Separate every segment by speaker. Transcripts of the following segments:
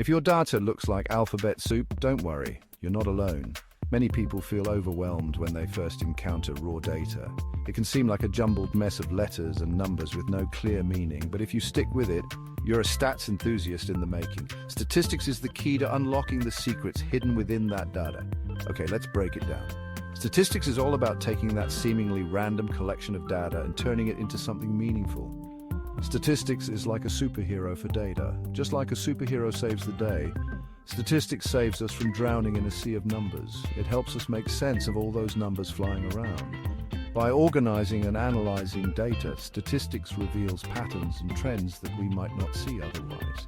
Speaker 1: If your data looks like alphabet soup, don't worry, you're not alone. Many people feel overwhelmed when they first encounter raw data. It can seem like a jumbled mess of letters and numbers with no clear meaning, but if you stick with it, you're a stats enthusiast in the making. Statistics is the key to unlocking the secrets hidden within that data. Okay, let's break it down. Statistics is all about taking that seemingly random collection of data and turning it into something meaningful. Statistics is like a superhero for data. Just like a superhero saves the day, statistics saves us from drowning in a sea of numbers. It helps us make sense of all those numbers flying around. By organizing and analyzing data, statistics reveals patterns and trends that we might not see otherwise.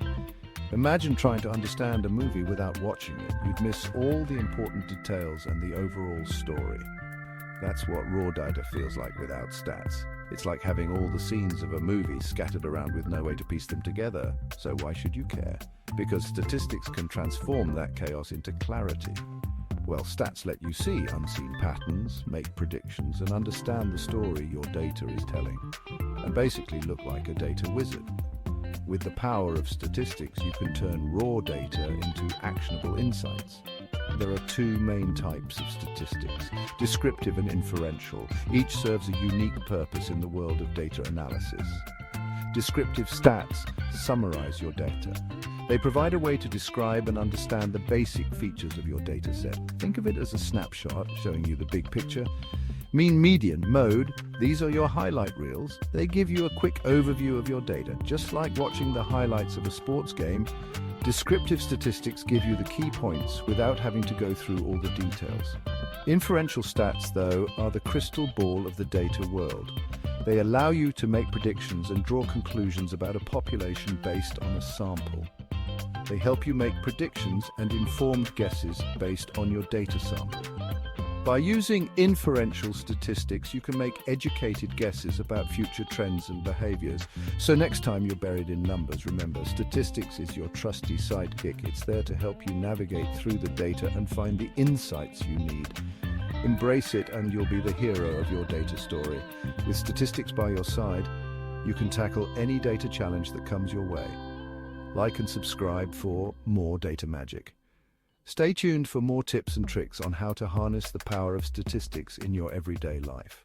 Speaker 1: Imagine trying to understand a movie without watching it. You'd miss all the important details and the overall story. That's what raw data feels like without stats. It's like having all the scenes of a movie scattered around with no way to piece them together. So why should you care? Because statistics can transform that chaos into clarity. Well, stats let you see unseen patterns, make predictions, and understand the story your data is telling. And basically look like a data wizard. With the power of statistics, you can turn raw data into actionable insights. There are two main types of statistics, descriptive and inferential. Each serves a unique purpose in the world of data analysis. Descriptive stats summarize your data. They provide a way to describe and understand the basic features of your data set. Think of it as a snapshot showing you the big picture. Mean, median, mode, these are your highlight reels. They give you a quick overview of your data. Just like watching the highlights of a sports game, descriptive statistics give you the key points without having to go through all the details. Inferential stats, though, are the crystal ball of the data world. They allow you to make predictions and draw conclusions about a population based on a sample. They help you make predictions and informed guesses based on your data sample. By using inferential statistics, you can make educated guesses about future trends and behaviors. So next time you're buried in numbers, remember, statistics is your trusty sidekick. It's there to help you navigate through the data and find the insights you need. Embrace it and you'll be the hero of your data story. With statistics by your side, you can tackle any data challenge that comes your way. Like and subscribe for more data magic. Stay tuned for more tips and tricks on how to harness the power of statistics in your everyday life.